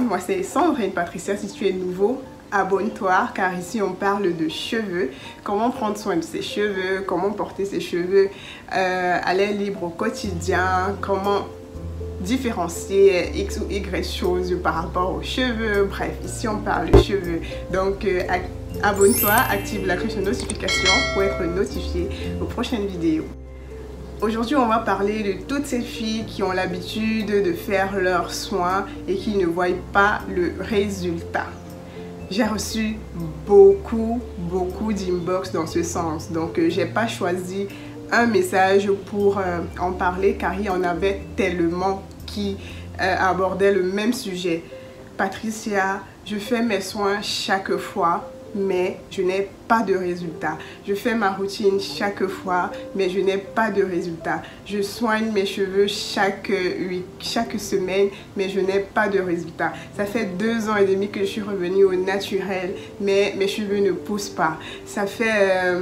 monde, moi c'est Sandrine Patricia. Si tu es nouveau, abonne-toi car ici on parle de cheveux, comment prendre soin de ses cheveux, comment porter ses cheveux à l'air libre au quotidien, comment différencier X ou Y choses par rapport aux cheveux. Bref, ici on parle de cheveux. Donc abonne-toi, active la cloche de notification pour être notifié aux prochaines vidéos. Aujourd'hui, on va parler de toutes ces filles qui ont l'habitude de faire leurs soins et qui ne voient pas le résultat. J'ai reçu beaucoup d'inbox dans ce sens. Donc, j'ai pas choisi un message pour en parler car il y en avait tellement qui abordaient le même sujet. Patricia, je fais mes soins chaque fois, mais je n'ai pas de résultat. Je fais ma routine chaque fois, mais je n'ai pas de résultat. Je soigne mes cheveux chaque semaine, mais je n'ai pas de résultat. Ça fait 2 ans et demi que je suis revenue au naturel, mais mes cheveux ne poussent pas. Ça fait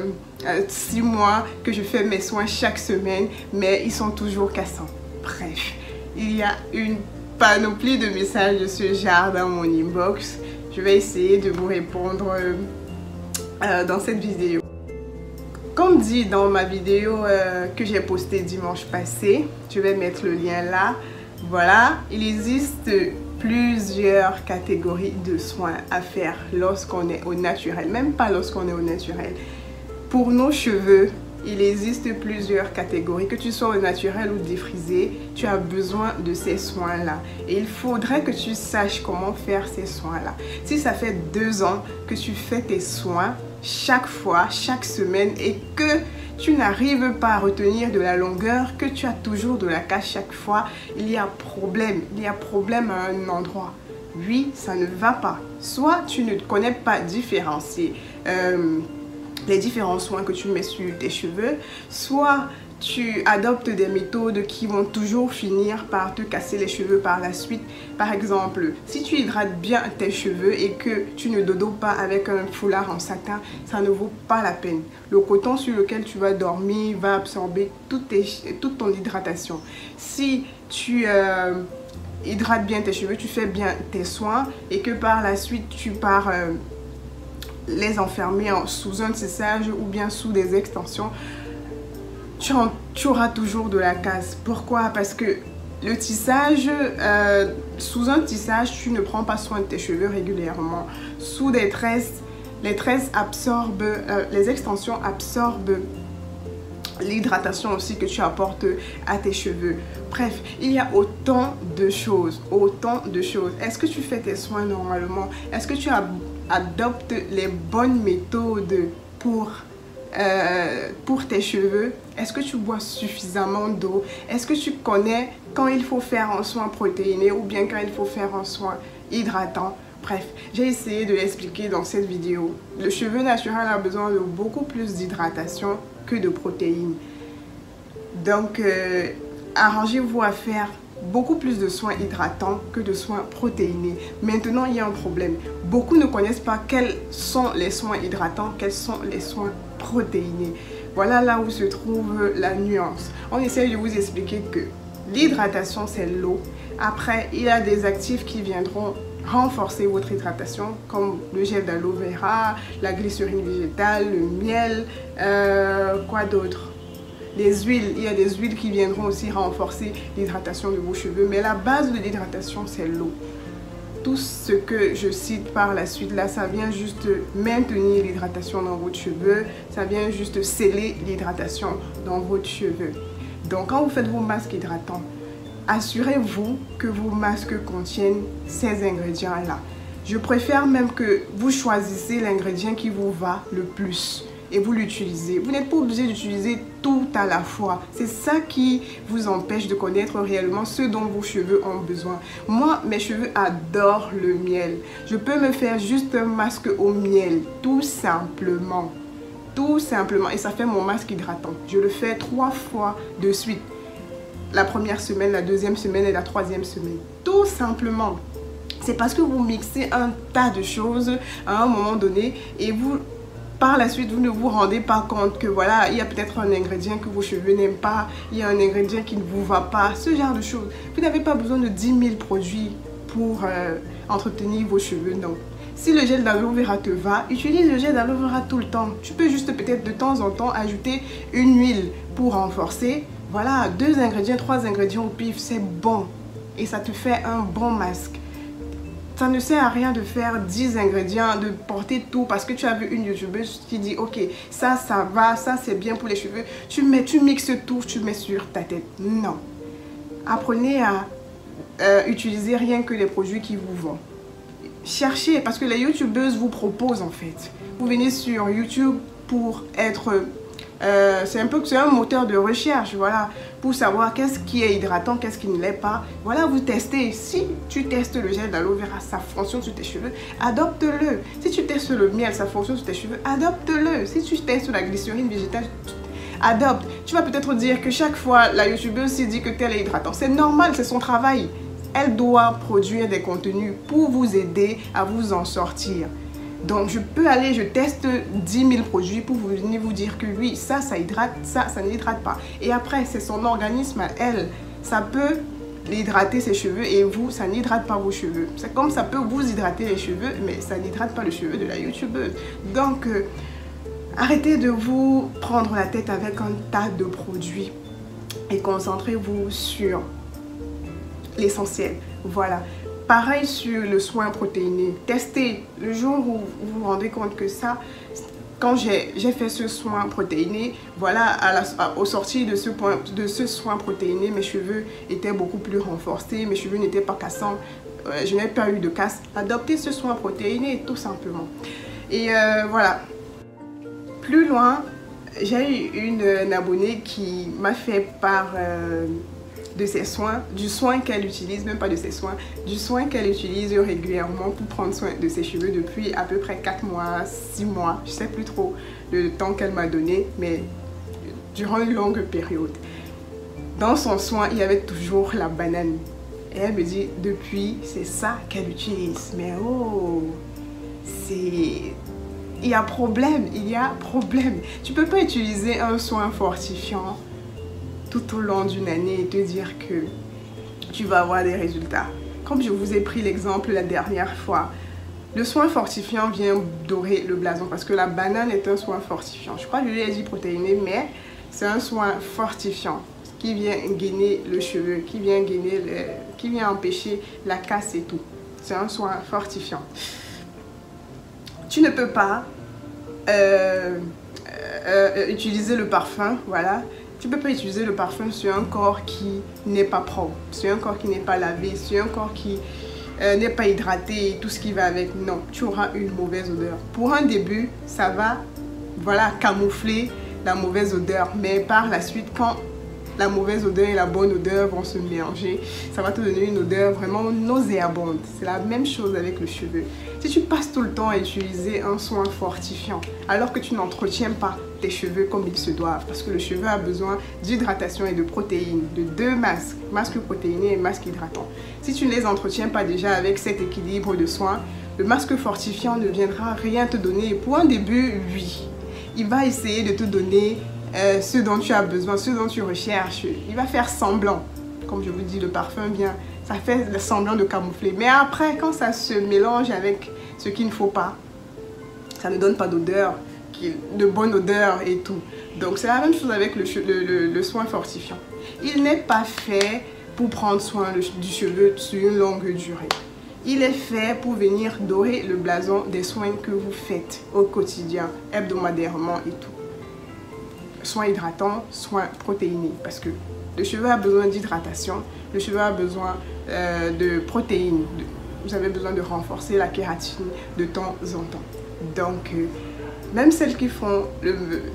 6 mois que je fais mes soins chaque semaine, mais ils sont toujours cassants. Bref, il y a une panoplie de messages de ce genre dans mon inbox. Je vais essayer de vous répondre dans cette vidéo. Comme dit dans ma vidéo que j'ai postée dimanche passé, je vais mettre le lien là. Voilà, il existe plusieurs catégories de soins à faire lorsqu'on est au naturel, même pas lorsqu'on est au naturel. Pour nos cheveux, il existe plusieurs catégories, que tu sois au naturel ou défrisé, tu as besoin de ces soins-là. Et il faudrait que tu saches comment faire ces soins-là. Si ça fait 2 ans que tu fais tes soins chaque fois, chaque semaine, et que tu n'arrives pas à retenir de la longueur, que tu as toujours de la casse chaque fois, il y a problème. Il y a problème à un endroit. Oui, ça ne va pas. Soit tu ne connais pas différencier les différents soins que tu mets sur tes cheveux, soit tu adoptes des méthodes qui vont toujours finir par te casser les cheveux par la suite. Par exemple, si tu hydrates bien tes cheveux et que tu ne dodos pas avec un foulard en satin, ça ne vaut pas la peine. Le coton sur lequel tu vas dormir va absorber toute ton hydratation. Si tu hydrates bien tes cheveux, tu fais bien tes soins et que par la suite tu pars les enfermer sous un tissage ou bien sous des extensions, tu auras toujours de la casse. Pourquoi? Parce que le tissage, sous un tissage, tu ne prends pas soin de tes cheveux régulièrement. Sous des tresses, les tresses absorbent, les extensions absorbent l'hydratation aussi que tu apportes à tes cheveux. Bref, il y a autant de choses, Est-ce que tu fais tes soins normalement? Est-ce que tu adoptes les bonnes méthodes pour tes cheveux? Est-ce que tu bois suffisamment d'eau? Est-ce que tu connais quand il faut faire un soin protéiné ou bien quand il faut faire un soin hydratant? Bref, j'ai essayé de l'expliquer dans cette vidéo. Le cheveu naturel a besoin de beaucoup plus d'hydratation que de protéines. Donc, arrangez-vous à faire beaucoup plus de soins hydratants que de soins protéinés. Maintenant, il y a un problème. Beaucoup ne connaissent pas quels sont les soins hydratants, quels sont les soins protéinés. Voilà là où se trouve la nuance. On essaie de vous expliquer que l'hydratation, c'est l'eau. Après, il y a des actifs qui viendront renforcer votre hydratation comme le gel d'aloe vera, la glycérine végétale, le miel, quoi d'autre? Les huiles, il y a des huiles qui viendront aussi renforcer l'hydratation de vos cheveux, mais la base de l'hydratation, c'est l'eau. Tout ce que je cite par la suite là, ça vient juste maintenir l'hydratation dans votre cheveu, ça vient juste sceller l'hydratation dans votre cheveu. Donc quand vous faites vos masques hydratants, assurez-vous que vos masques contiennent ces ingrédients-là. Je préfère même que vous choisissez l'ingrédient qui vous va le plus et vous l'utilisez. Vous n'êtes pas obligé d'utiliser tout à la fois. C'est ça qui vous empêche de connaître réellement ce dont vos cheveux ont besoin. Moi, mes cheveux adorent le miel. Je peux me faire juste un masque au miel, tout simplement. Tout simplement. Et ça fait mon masque hydratant. Je le fais 3 fois de suite. La première semaine, la deuxième semaine et la troisième semaine. Tout simplement. C'est parce que vous mixez un tas de choses à un moment donné et vous Par la suite, vous ne vous rendez pas compte que voilà, il y a peut-être un ingrédient que vos cheveux n'aiment pas, il y a un ingrédient qui ne vous va pas, ce genre de choses. Vous n'avez pas besoin de 10 000 produits pour entretenir vos cheveux, non. Si le gel d'aloe vera te va, utilise le gel d'aloe vera tout le temps. Tu peux juste peut-être de temps en temps ajouter une huile pour renforcer. Voilà, 2 ingrédients, 3 ingrédients au pif, c'est bon. Et ça te fait un bon masque. Ça ne sert à rien de faire 10 ingrédients, de porter tout parce que tu as vu une youtubeuse qui dit ok, ça va, ça c'est bien pour les cheveux. Tu mixes tout, tu mets sur ta tête. Non. Apprenez à utiliser rien que les produits qui vous vont. Cherchez, parce que les youtubeuses vous proposent en fait. Vous venez sur YouTube pour être... c'est un moteur de recherche, voilà, pour savoir qu'est-ce qui est hydratant, qu'est-ce qui ne l'est pas. Voilà, vous testez. Si tu testes le gel d'aloe vera, ça fonctionne sur tes cheveux, adopte-le. Si tu testes le miel, ça fonctionne sur tes cheveux, adopte-le. Si tu testes la glycérine végétale, adopte. Tu vas peut-être dire que chaque fois, la youtubeuse s'y dit que tel est hydratant. C'est normal, c'est son travail. Elle doit produire des contenus pour vous aider à vous en sortir. Donc, je peux aller, je teste 10 000 produits pour venir vous dire que oui, ça hydrate, ça n'hydrate pas. Et après, c'est son organisme à elle. Ça peut hydrater ses cheveux et vous, ça n'hydrate pas vos cheveux. C'est comme ça peut vous hydrater les cheveux, mais ça n'hydrate pas le cheveu de la youtubeuse. Donc, arrêtez de vous prendre la tête avec un tas de produits et concentrez-vous sur l'essentiel. Voilà. Pareil sur le soin protéiné. Testez. Le jour où vous vous rendez compte que ça, quand j'ai fait ce soin protéiné, voilà, au sortir de ce soin protéiné, mes cheveux étaient beaucoup plus renforcés, mes cheveux n'étaient pas cassants, je n'ai pas eu de casse. Adoptez ce soin protéiné tout simplement. Et voilà. Plus loin, j'ai eu une abonnée qui m'a fait part de ses soins, du soin qu'elle utilise, même pas de ses soins, du soin qu'elle utilise régulièrement pour prendre soin de ses cheveux depuis à peu près 4 mois, 6 mois, je sais plus trop le temps qu'elle m'a donné, mais durant une longue période. Dans son soin, il y avait toujours la banane. Et elle me dit, depuis, c'est ça qu'elle utilise. Mais oh, c'est... Il y a problème, il y a problème. Tu peux pas utiliser un soin fortifiant tout au long d'une année et te dire que tu vas avoir des résultats. Comme je vous ai pris l'exemple la dernière fois, le soin fortifiant vient dorer le blason parce que la banane est un soin fortifiant. Je crois que je lui ai dit protéiné, mais c'est un soin fortifiant qui vient gainer le cheveu, qui vient empêcher la casse et tout. C'est un soin fortifiant. Tu ne peux pas utiliser le parfum, voilà. Tu ne peux pas utiliser le parfum sur un corps qui n'est pas propre, sur un corps qui n'est pas lavé, sur un corps qui n'est pas hydraté et tout ce qui va avec. Non, tu auras une mauvaise odeur. Pour un début, ça va, voilà, camoufler la mauvaise odeur. Mais par la suite, quand la mauvaise odeur et la bonne odeur vont se mélanger, ça va te donner une odeur vraiment nauséabonde. C'est la même chose avec le cheveu. Si tu passes tout le temps à utiliser un soin fortifiant, alors que tu n'entretiens pas tes cheveux comme ils se doivent, parce que le cheveu a besoin d'hydratation et de protéines, de 2 masques, masque protéiné et masque hydratant. Si tu ne les entretiens pas déjà avec cet équilibre de soins, le masque fortifiant ne viendra rien te donner. Pour un début, oui, il va essayer de te donner ce dont tu as besoin, ce dont tu recherches. Il va faire semblant. Comme je vous dis, le parfum vient, ça fait semblant de camoufler. Mais après, quand ça se mélange avec ce qu'il ne faut pas, ça ne donne pas d'odeur, de bonne odeur et tout. Donc c'est la même chose avec le soin fortifiant. Il n'est pas fait pour prendre soin du cheveu sur une longue durée. Il est fait pour venir dorer le blason des soins que vous faites au quotidien, hebdomadairement et tout. Soins hydratants, soins protéinés, parce que le cheveu a besoin d'hydratation, le cheveu a besoin de protéines, vous avez besoin de renforcer la kératine de temps en temps. Donc, même celles qui font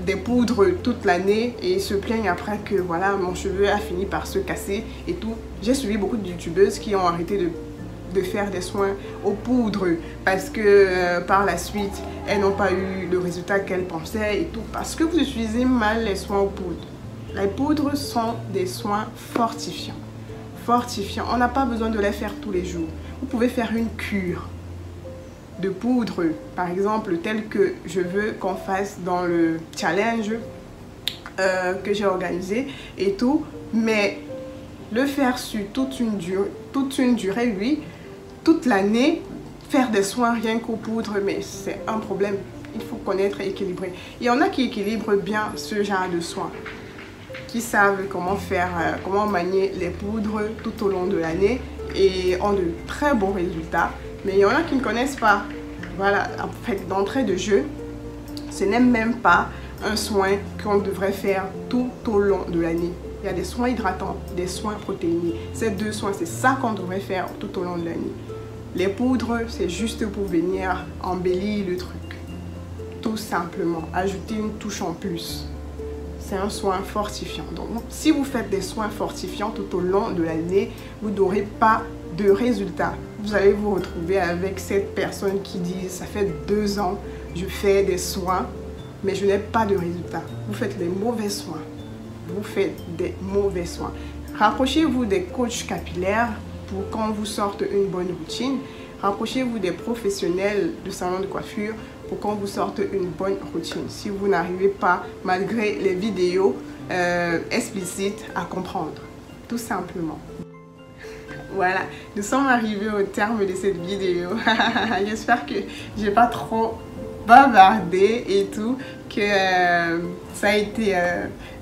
des poudres toute l'année et se plaignent après que voilà, mon cheveu a fini par se casser et tout. J'ai suivi beaucoup de youtubeuses qui ont arrêté de faire des soins aux poudres parce que par la suite, elles n'ont pas eu le résultat qu'elles pensaient et tout. Parce que vous utilisez mal les soins aux poudres. Les poudres sont des soins fortifiants. Fortifiants. On n'a pas besoin de les faire tous les jours. Vous pouvez faire une cure de poudre, par exemple, tel que je veux qu'on fasse dans le challenge que j'ai organisé et tout, mais le faire sur toute une durée, oui, toute l'année faire des soins rien qu'aux poudres, mais c'est un problème. Il faut connaître et équilibrer. Il y en a qui équilibrent bien ce genre de soins, qui savent comment faire, comment manier les poudres tout au long de l'année et ont de très bons résultats. Mais il y en a qui ne connaissent pas. Voilà, en fait, d'entrée de jeu, ce n'est même pas un soin qu'on devrait faire tout au long de l'année. Il y a des soins hydratants, des soins protéinés. Ces deux soins, c'est ça qu'on devrait faire tout au long de l'année. Les poudres, c'est juste pour venir embellir le truc. Tout simplement, ajouter une touche en plus. C'est un soin fortifiant. Donc, si vous faites des soins fortifiants tout au long de l'année, vous n'aurez pas de résultats. Vous allez vous retrouver avec cette personne qui dit « ça fait 2 ans, je fais des soins, mais je n'ai pas de résultats. » Vous faites des mauvais soins. Vous faites des mauvais soins. Rapprochez-vous des coachs capillaires pour qu'on vous sorte une bonne routine. Rapprochez-vous des professionnels de salon de coiffure pour qu'on vous sorte une bonne routine. Si vous n'arrivez pas, malgré les vidéos explicites, à comprendre. Tout simplement. Voilà, nous sommes arrivés au terme de cette vidéo. J'espère que j'ai pas trop bavardé et tout, que ça a été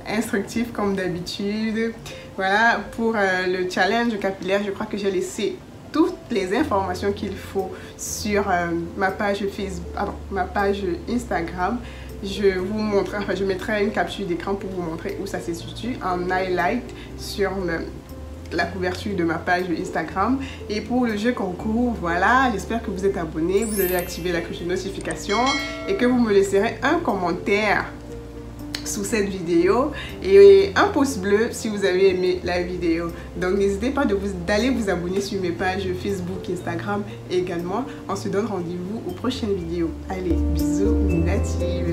instructif comme d'habitude. Voilà, pour le challenge capillaire, je crois que j'ai laissé toutes les informations qu'il faut sur ma page Facebook, ma page Instagram. Je vous montre, enfin je mettrai une capture d'écran pour vous montrer où ça se situe en highlight sur la couverture de ma page Instagram. Et pour le jeu concours, voilà, j'espère que vous êtes abonnés, vous avez activé la cloche de notification et que vous me laisserez un commentaire sous cette vidéo et un pouce bleu si vous avez aimé la vidéo. Donc n'hésitez pas d'aller vous abonner sur mes pages Facebook, Instagram également. On se donne rendez-vous aux prochaines vidéos. Allez, bisous, Minati.